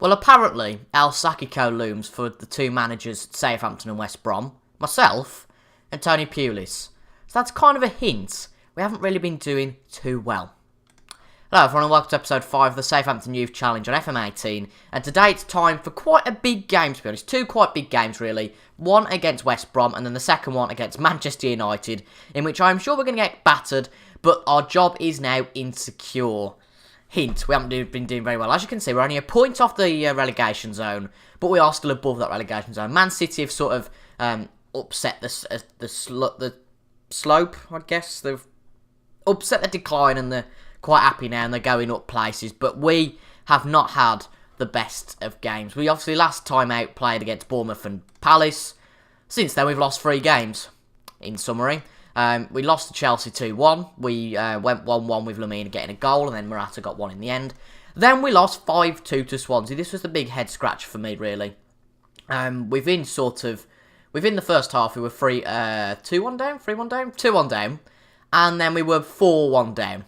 Well, apparently, El Sakiko looms for the two managers, Southampton and West Brom, myself, and Tony Pulis. So that's kind of a hint. We haven't really been doing too well. Hello everyone and welcome to episode 5 of the Southampton Youth Challenge on FM18. And today it's time for quite a big game, to be honest. Two quite big games, really. One against West Brom and then the second one against Manchester United, in which I'm sure we're going to get battered, but our job is now insecure. Hint, we haven't been doing very well. As you can see, we're only a point off the relegation zone, but we are still above that relegation zone. Man City have sort of upset the slope, I guess. They've upset the decline and they're quite happy now and they're going up places, but we have not had the best of games. We obviously last time out played against Bournemouth and Palace. Since then we've lost 3 games, in summary. We lost to Chelsea 2-1. We went 1-1 with Lamina getting a goal, and then Morata got one in the end. Then we lost 5-2 to Swansea. This was the big head scratcher for me, really. Within the first half, we were 2-1 down, 3-1 down, 2-1 down, and then we were 4-1 down.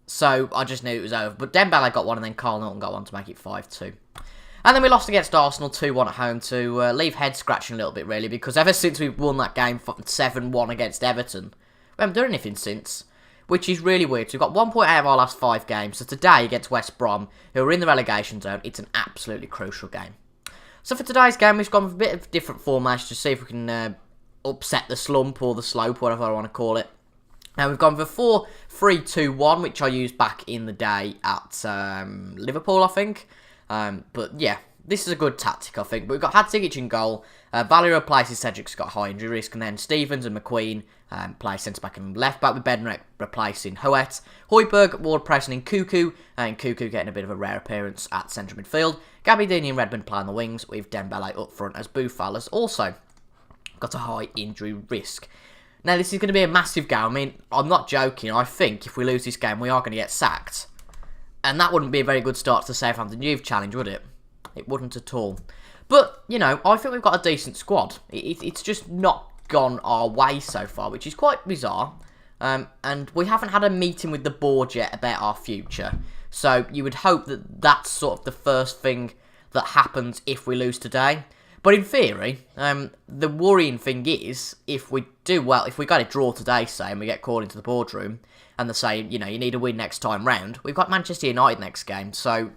So I just knew it was over. But Dembele got one, and then Carl Norton got one to make it 5-2. And then we lost against Arsenal 2-1 at home to leave head scratching a little bit, really, because ever since we won that game 7-1 against Everton, we haven't done anything since, which is really weird. So we've got 1 point out of our last 5 games. So today against West Brom, who are in the relegation zone, it's an absolutely crucial game. So for today's game, we've gone with a bit of different formation to see if we can upset the slump or the slope, whatever I want to call it. Now we've gone for 4-3-2-1, which I used back in the day at Liverpool, I think. But yeah, this is a good tactic, I think. But we've got Hadzic in goal. Valerio replaces Cedric's got high injury risk, and then Stevens and McQueen play centre back and left back with Bednarek replacing Hoet. Højbjerg, Ward pressing in Cuckoo, and Cuckoo getting a bit of a rare appearance at centre midfield. Gabbiadini and Redmond playing the wings with Dembele up front, as Boufal has also got a high injury risk. Now this is going to be a massive game. I mean, I'm not joking. I think if we lose this game, we are going to get sacked. And that wouldn't be a very good start to the Southampton Youth Challenge, would it? It wouldn't at all. But, you know, I think we've got a decent squad. It's just not gone our way so far, which is quite bizarre. And we haven't had a meeting with the board yet about our future. So you would hope that that's sort of the first thing that happens if we lose today. But in theory, the worrying thing is, if we do well, if we got a draw today, say, and we get called into the boardroom, and they say, you know, you need a win next time round, we've got Manchester United next game, so,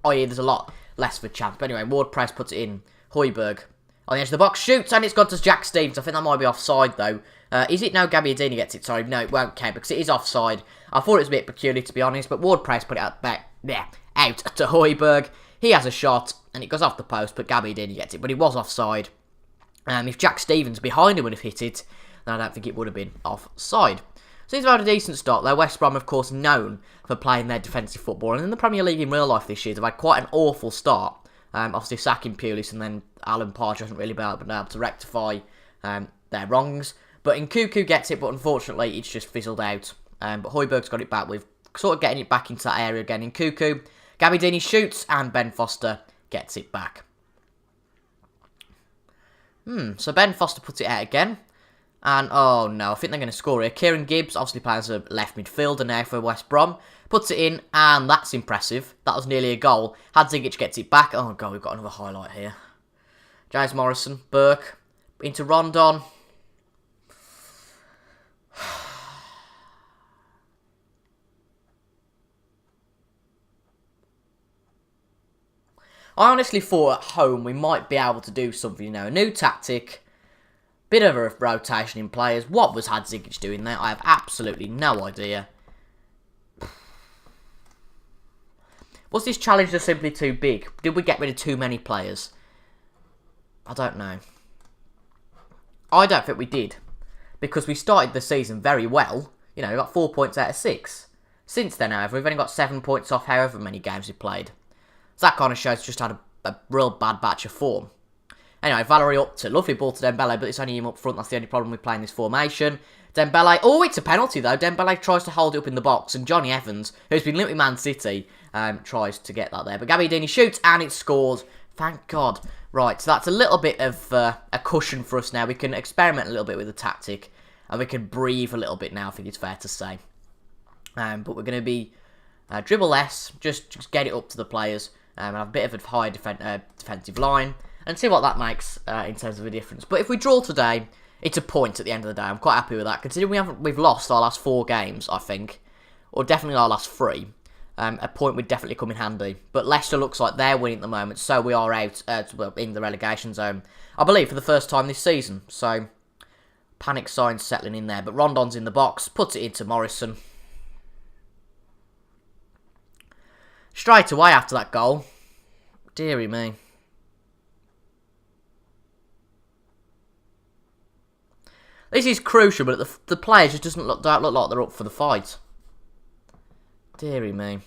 i.e. there's a lot less of a chance. But anyway, Ward-Prowse puts it in, Højbjerg on the edge of the box, shoots, and it's gone to Jack Stevens. I think that might be offside, though. Is it? No, Gabbiadini gets it, sorry. No, it won't count, because it is offside. I thought it was a bit peculiar, to be honest, but Ward-Prowse put it out to Højbjerg. He has a shot, and it goes off the post, but Gabbiadini gets it, but it was offside. If Jack Stevens behind him would have hit it, then I don't think it would have been offside. So he's had a decent start there. West Brom, of course, known for playing their defensive football. And in the Premier League in real life this year, they've had quite an awful start. Obviously sacking Pulis, and then Alan Pardew hasn't really been able to rectify their wrongs. But Nkunku gets it, but unfortunately it's just fizzled out. But Højbjerg's got it back with sort of getting it back into that area again. Nkunku, Gabbiadini shoots, and Ben Foster gets it back. So Ben Foster puts it out again. And, oh no, I think they're going to score here. Kieran Gibbs, obviously playing as a left midfielder now for West Brom, puts it in, and that's impressive. That was nearly a goal. Hadzic gets it back. Oh god, we've got another highlight here. James Morrison, Burke, into Rondon. I honestly thought at home we might be able to do something, you know, a new tactic. Bit of a rotation in players. What was Hadzic doing there? I have absolutely no idea. Was this challenge just simply too big? Did we get rid of too many players? I don't know. I don't think we did. Because we started the season very well. You know, we got 4 points out of 6. Since then, however, we've only got 7 points off however many games we've played. So that kind of shows just had a real bad batch of form. Anyway, Valerie up to lovely ball to Dembele, but it's only him up front. That's the only problem with playing this formation. Dembele, oh, it's a penalty though. Dembele tries to hold it up in the box, and Johnny Evans, who's been linked with Man City, tries to get that there. But Gabbiadini shoots, and it's scored. Thank God. Right, so that's a little bit of a cushion for us now. We can experiment a little bit with the tactic, and we can breathe a little bit now, I think it's fair to say. But we're going to be dribble less, just get it up to the players, and have a bit of a higher defensive line, and see what that makes in terms of a difference. But if we draw today, it's a point at the end of the day. I'm quite happy with that, considering we've lost our last 4 games, I think, or definitely our last 3. A point would definitely come in handy. But Leicester looks like they're winning at the moment, so we are out in the relegation zone, I believe, for the first time this season. So, panic signs settling in there. But Rondon's in the box, puts it into Morrison. Straight away after that goal. Deary me. This is crucial, but the players just don't look like they're up for the fight. Deary me.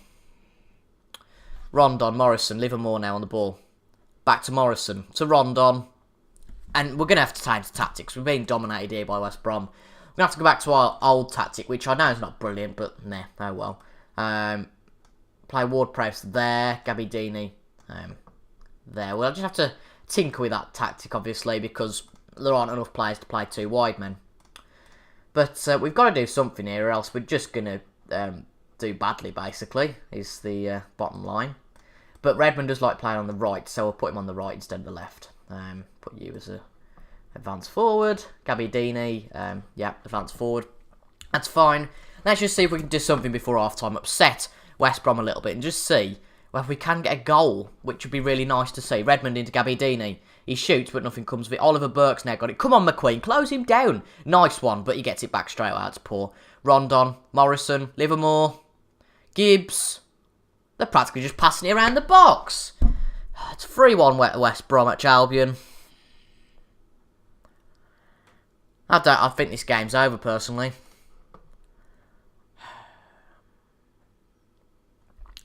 Rondon, Morrison, Livermore now on the ball. Back to Morrison, to Rondon. And we're going to have to change the tactics. We're being dominated here by West Brom. We're going to have to go back to our old tactic, which I know is not brilliant, but nah, oh well. Play Ward-Prowse there, Gabbiadini there. We'll just have to tinker with that tactic, obviously, because there aren't enough players to play 2 wide men. But we've got to do something here, or else we're just going to do badly, basically, is the bottom line. But Redmond does like playing on the right, so we'll put him on the right instead of the left. Put you as a advance forward. Gabbiadini, yeah, advance forward. That's fine. Let's just see if we can do something before half-time. Upset West Brom a little bit and just see if we can get a goal, which would be really nice to see. Redmond into Gabbiadini. He shoots, but nothing comes of it. Oliver Burke's now got it. Come on, McQueen. Close him down. Nice one, but he gets it back straight out. It's poor. Rondon, Morrison, Livermore, Gibbs. They're practically just passing it around the box. It's 3-1 West Bromwich Albion. I think this game's over, personally.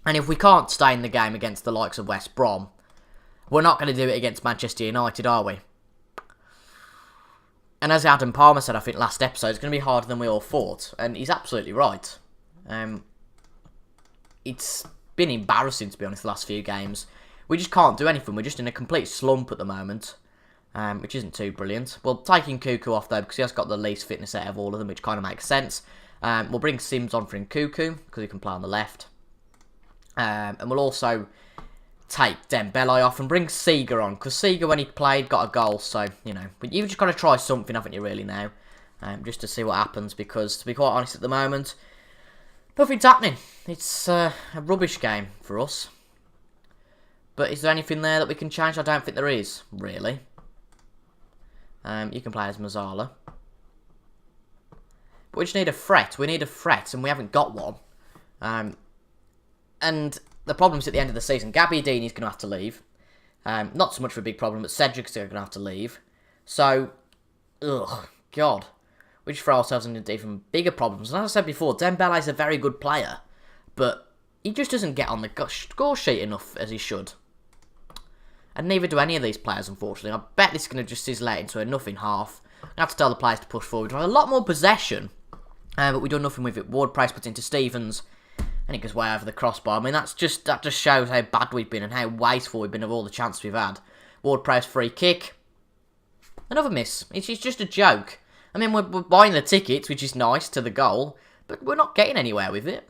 And if we can't stay in the game against the likes of West Brom, we're not going to do it against Manchester United, are we? And as Adam Palmer said, I think, last episode, it's going to be harder than we all thought. And he's absolutely right. It's been embarrassing, to be honest, the last few games. We just can't do anything. We're just in a complete slump at the moment, which isn't too brilliant. We'll take Nkuku off, though, because he has got the least fitness out of all of them, which kind of makes sense. We'll bring Sims on for Nkuku, because he can play on the left. And we'll also take Dembele off and bring Seeger on, because Seeger, when he played, got a goal. So, you know, but you've just got to try something, haven't you, really, now? Just to see what happens, because, to be quite honest, at the moment, nothing's happening. It's a rubbish game for us. But is there anything there that we can change? I don't think there is, really. You can play as Mazzala. But we just need a threat. We need a threat, and we haven't got one. And the problem's at the end of the season. Gabbiadini's going to have to leave. Not so much of a big problem, but Cedric's going to have to leave. So, ugh, God. We just throw ourselves into even bigger problems. And as I said before, Dembele's a very good player. But he just doesn't get on the score sheet enough as he should. And neither do any of these players, unfortunately. I bet this is going to just sizzle out into a nothing half. I have to tell the players to push forward. We have a lot more possession, but we've done nothing with it. Ward-Prowse puts into Stevens, and it goes way over the crossbar. I mean, that just shows how bad we've been and how wasteful we've been of all the chances we've had. Ward-Prowse free kick. Another miss. It's just a joke. I mean, we're buying the tickets, which is nice, to the goal, but we're not getting anywhere with it.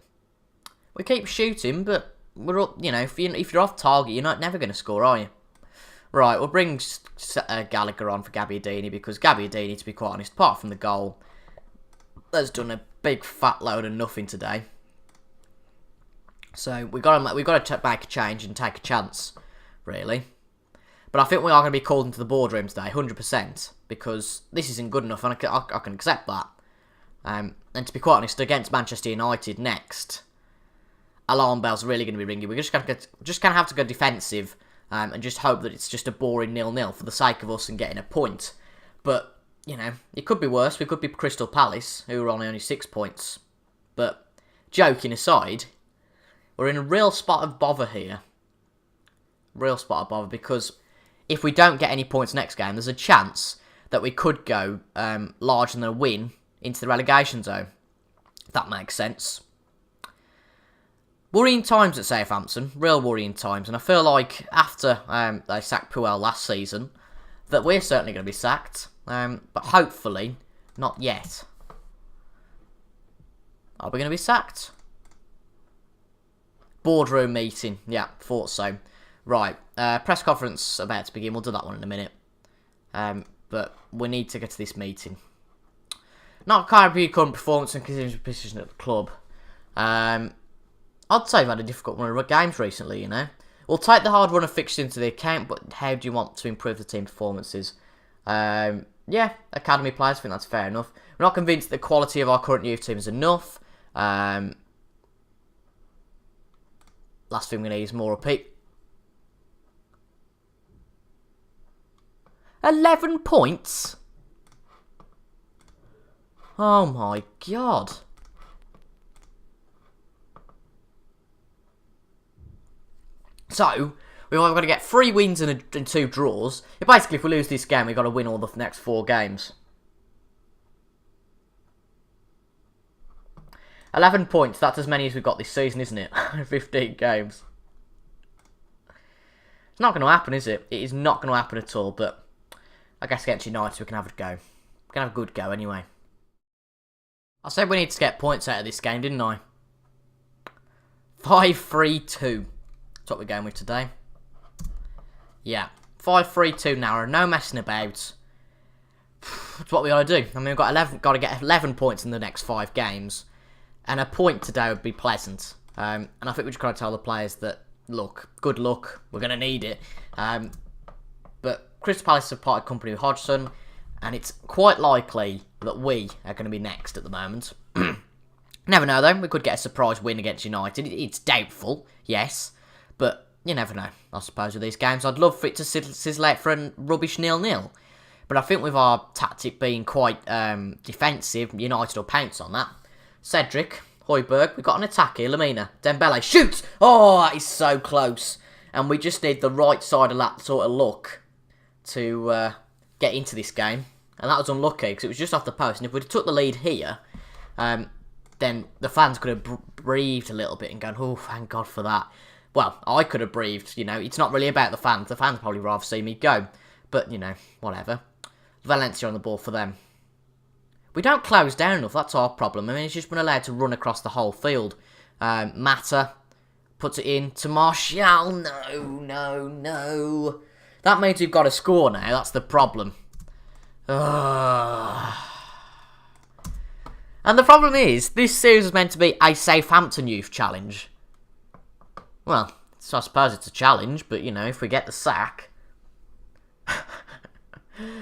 We keep shooting, but we're up, you know, if you're off target, you're never going to score, are you? Right, we'll bring Gallagher on for Gabbiadini, because Gabbiadini, to be quite honest, apart from the goal, has done a big fat load of nothing today. So we've got to make a change and take a chance, really. But I think we are going to be called into the boardroom today, 100%, because this isn't good enough, and I can accept that. And to be quite honest, against Manchester United next, alarm bells are really going to be ringing. We're just going to have to go defensive. And just hope that it's just a boring 0-0 for the sake of us and getting a point. But, you know, it could be worse. We could be Crystal Palace, who are only 6 points. But, joking aside, we're in a real spot of bother here. Real spot of bother, because if we don't get any points next game, there's a chance that we could go larger than a win into the relegation zone. If that makes sense. Worrying times at Southampton, real worrying times, and I feel like after they sacked Puel last season, that we're certainly going to be sacked, but hopefully not yet. Are we going to be sacked? Boardroom meeting, yeah, thought so. Right, press conference about to begin. We'll do that one in a minute. But we need to get to this meeting. Not kind of current performance and considering position at the club. I'd say we've had a difficult run of games recently, you know. We'll take the hard run of fixtures into the account, but how do you want to improve the team performances? Yeah, academy players, I think that's fair enough. We're not convinced the quality of our current youth team is enough. Last thing we need is more repeat. 11 points? Oh my god. So, we've either got to get 3 wins and 2 draws. Basically, if we lose this game, we've got to win all the next 4 games. 11 points, that's as many as we've got this season, isn't it? 15 games. It's not going to happen, is it? It is not going to happen at all, but I guess against United we can have a go. We can have a good go anyway. I said we need to get points out of this game, didn't I? 5-3-2. That's what we're going with today. Yeah. 5-3-2 narrow. No messing about. That's what we got to do. I mean, we've got to get 11 points in the next 5 games. And a point today would be pleasant. And I think we're just going to tell the players that, look, good luck. We're going to need it. But Crystal Palace have parted company with Hodgson. And it's quite likely that we are going to be next at the moment. Never know, though. We could get a surprise win against United. It's doubtful, yes. But you never know, I suppose, with these games. I'd love for it to sizzle out for a rubbish 0-0. But I think with our tactic being quite defensive, United will pounce on that. Cedric, Højbjerg, we've got an attack here. Lamina, Dembele, shoots! Oh, that is so close. And we just need the right side of that sort of luck to get into this game. And that was unlucky, because it was just off the post. And if we'd have took the lead here, then the fans could have breathed a little bit and gone, oh, thank God for that. Well, I could have breathed, you know. It's not really about the fans. The fans probably rather see me go. But, you know, whatever. Valencia on the ball for them. We don't close down enough. That's our problem. I mean, it's just been allowed to run across the whole field. Mata puts it in to Martial. No. That means we've got to score now. That's the problem. And the problem is, this series is meant to be a Southampton Youth Challenge. Well, so I suppose it's a challenge, but, you know, if we get the sack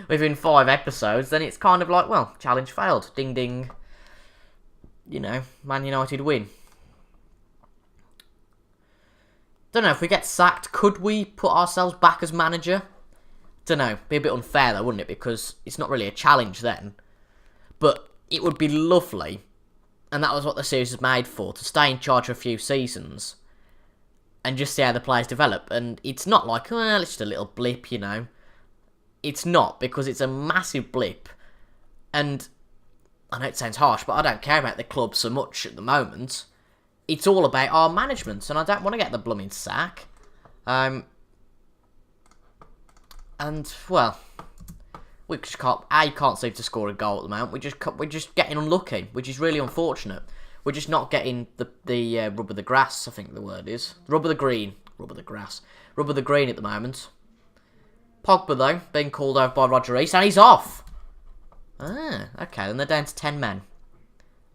within 5 episodes, then it's kind of like, well, challenge failed. Ding, ding. You know, Man United win. Don't know, if we get sacked, could we put ourselves back as manager? Don't know, be a bit unfair though, wouldn't it? Because it's not really a challenge then. But it would be lovely, and that was what the series was made for, to stay in charge for a few seasons and just see how the players develop. And it's not like, well, it's just a little blip, you know. It's not, because it's a massive blip. And I know it sounds harsh, but I don't care about the club so much at the moment. It's all about our management, and I don't want to get the blooming sack. And, well, we just can't seem to score a goal at the moment. We're just getting unlucky, which is really unfortunate. We're just not getting the rub of the grass, I think the word is. Rub of the green. Rub of the grass. Rub of the green at the moment. Pogba, though, being called over by Roger Rees, and he's off! Ah, okay, then they're down to 10 men.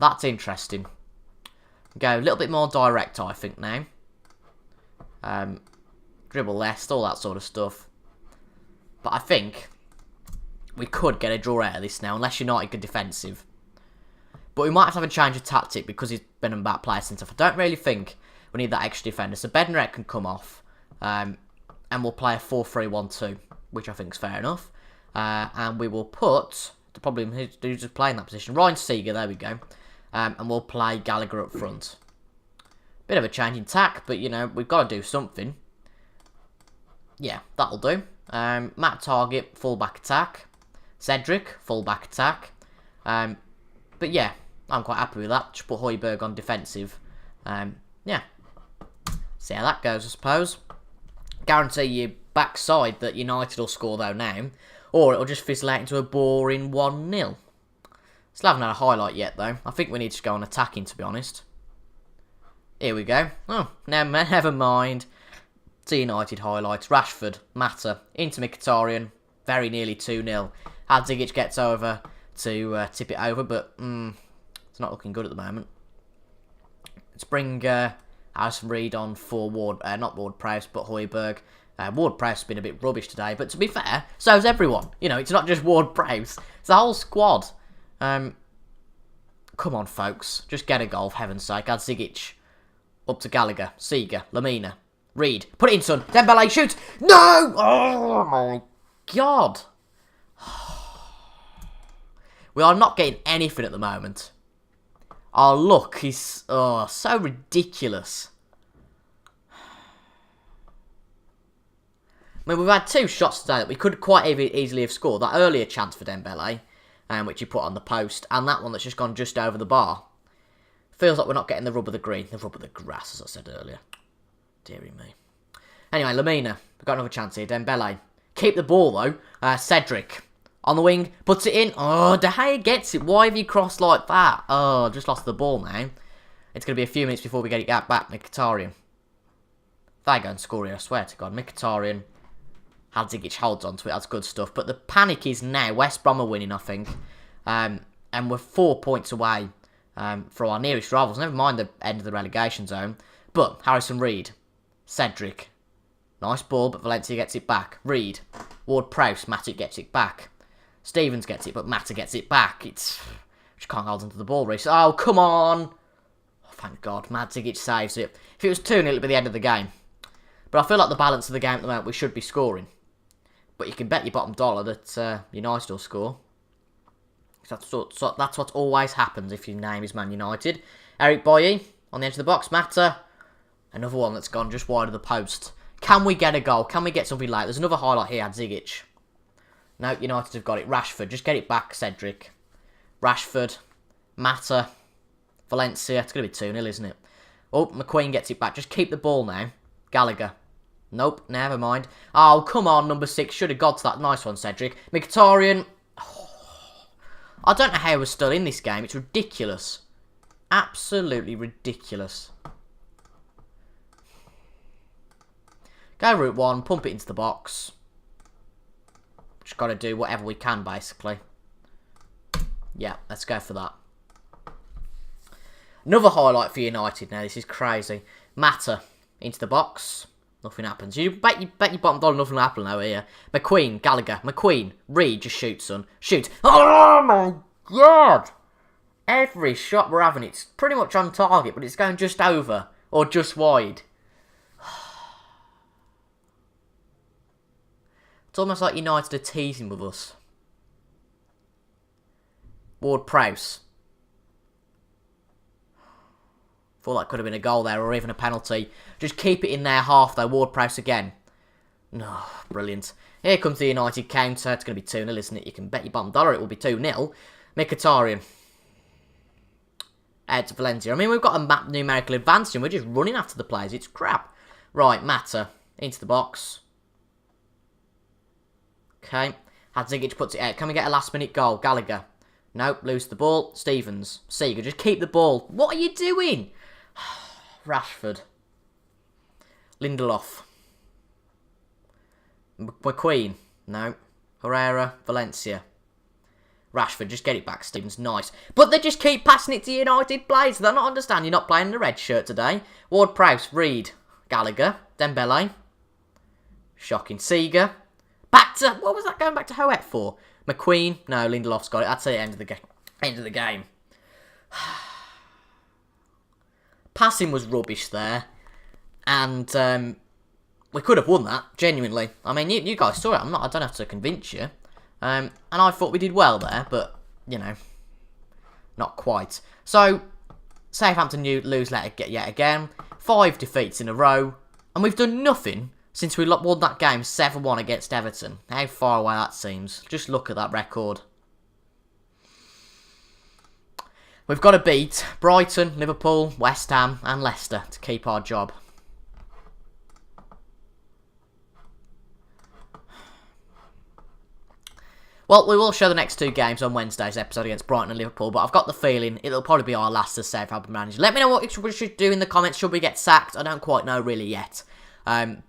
That's interesting. Go a little bit more direct, I think, now. Dribble less, all that sort of stuff. But I think we could get a draw out of this now, unless United go defensive. But we might have to have a change of tactic, because he's been a bad player since. I don't really think we need that extra defender. So Bednarek can come off, and we'll play a 4-3-1-2, which I think is fair enough. And we will put, the problem who's just playing that position, Ryan Seeger, there we go. And we'll play Gallagher up front. Bit of a change in tack, but, you know, we've got to do something. Yeah, that'll do. Matt Target, full-back attack. Cedric, full-back attack. But, yeah, I'm quite happy with that. Just put Højbjerg on defensive. Yeah. See how that goes, I suppose. Guarantee you backside that United will score, though, now. Or it'll just fizzle out into a boring 1-0. Still haven't had a highlight yet, though. I think we need to go on attacking, to be honest. Here we go. Oh, never mind. to United highlights. Rashford, Mata, into Mkhitaryan, very nearly 2-0. Hadzic gets over to tip it over, but it's not looking good at the moment. Let's bring Harrison Reed on for not Ward-Prowse, but Højbjerg. Ward-Prowse has been a bit rubbish today, but to be fair, so's everyone. You know, it's not just Ward-Prowse, it's the whole squad. Come on, folks, just get a goal, for heaven's sake. Hadzic up to Gallagher, Seeger, Lamina, Reed, put it in, son. Dembele shoots. No! Oh my God. We are not getting anything at the moment. Our luck is so ridiculous. I mean, we've had 2 shots today that we could quite easily have scored. That earlier chance for Dembele, which he put on the post, and that one that's just gone just over the bar. Feels like we're not getting the rub of the green, the rub of the grass, as I said earlier. Deary me. Anyway, Lamina, we've got another chance here. Dembele. Keep the ball, though. Cedric. On the wing, puts it in. Oh, De Gea gets it. Why have you crossed like that? Oh, just lost the ball now. It's going to be a few minutes before we get it back. Mkhitaryan. They go and score here, I swear to God. Mkhitaryan. Hadzic holds on to it. That's good stuff. But the panic is now. West Brom are winning, I think. And we're 4 points away for our nearest rivals. Never mind the end of the relegation zone. But Harrison Reed. Cedric. Nice ball, but Valencia gets it back. Reed. Ward-Prowse. Matic gets it back. Stevens gets it, but Mata gets it back. Just can't hold onto the ball, Reece. Oh, come on. Oh, thank God. Hadzic saves it. If it was 2-0, it'd be the end of the game. But I feel like the balance of the game at the moment, we should be scoring. But you can bet your bottom dollar that United will score. That's what always happens if your name is Man United. Eric Boye on the edge of the box. Mata. Another one that's gone just wide of the post. Can we get a goal? Can we get something late? There's another highlight here, Hadzic. No, United have got it. Rashford, just get it back, Cedric. Rashford, Mata, Valencia. It's going to be 2-0, isn't it? Oh, McQueen gets it back. Just keep the ball now. Gallagher. Nope, never mind. Oh, come on, number 6. Should have got to that. Nice one, Cedric. Mkhitaryan. Oh, I don't know how we're still in this game. It's ridiculous. Absolutely ridiculous. Go route 1, pump it into the box. Just got to do whatever we can, basically. Yeah, let's go for that. Another highlight for United now. This is crazy. Mata into the box. Nothing happens. You bet your bottom dollar nothing will happen now here. McQueen, Gallagher, McQueen, Reed, just shoot, son. Shoot. Oh my God! Every shot we're having, it's pretty much on target, but it's going just over or just wide. It's almost like United are teasing with us. Ward-Prowse. Thought that could have been a goal there or even a penalty. Just keep it in their half though. Ward-Prowse again. No, brilliant. Here comes the United counter. It's going to be 2-0, isn't it? You can bet your bottom dollar it will be 2-0. Mkhitaryan. Out to Valencia. I mean, we've got a numerical advantage and we're just running after the players. It's crap. Right, Mata. Into the box. Okay. Hadzic puts it out. Can we get a last-minute goal? Gallagher. Nope, lose the ball. Stevens. Seeger, just keep the ball. What are you doing? Rashford. Lindelof. McQueen. No. Herrera. Valencia. Rashford, just get it back, Stevens. Nice. But they just keep passing it to United players. They're not understanding you're not playing in the red shirt today. Ward-Prowse. Reed. Gallagher. Dembele. Shocking. Seeger. Back to... What was that going back to Hoet for? McQueen. No, Lindelof's got it. That's the end of the game. Passing was rubbish there. And we could have won that, genuinely. I mean, you guys saw it. I don't have to convince you. And I thought we did well there, but, you know, not quite. So, Southampton lose yet again. 5 defeats in a row. And we've done nothing since we won that game 7-1 against Everton. How far away that seems. Just look at that record. We've got to beat Brighton, Liverpool, West Ham and Leicester to keep our job. Well, we will show the next 2 games on Wednesday's episode against Brighton and Liverpool, but I've got the feeling it'll probably be our last as Southampton manager. Let me know what we should do in the comments. Should we get sacked? I don't quite know really yet.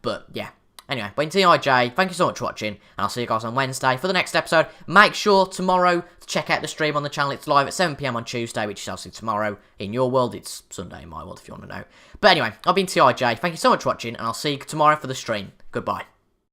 But yeah. Anyway, been TIJ, thank you so much for watching, and I'll see you guys on Wednesday for the next episode. Make sure tomorrow to check out the stream on the channel. It's live at 7 PM on Tuesday, which is obviously tomorrow in your world. It's Sunday in my world, if you want to know. But anyway, I've been TIJ, thank you so much for watching, and I'll see you tomorrow for the stream. Goodbye.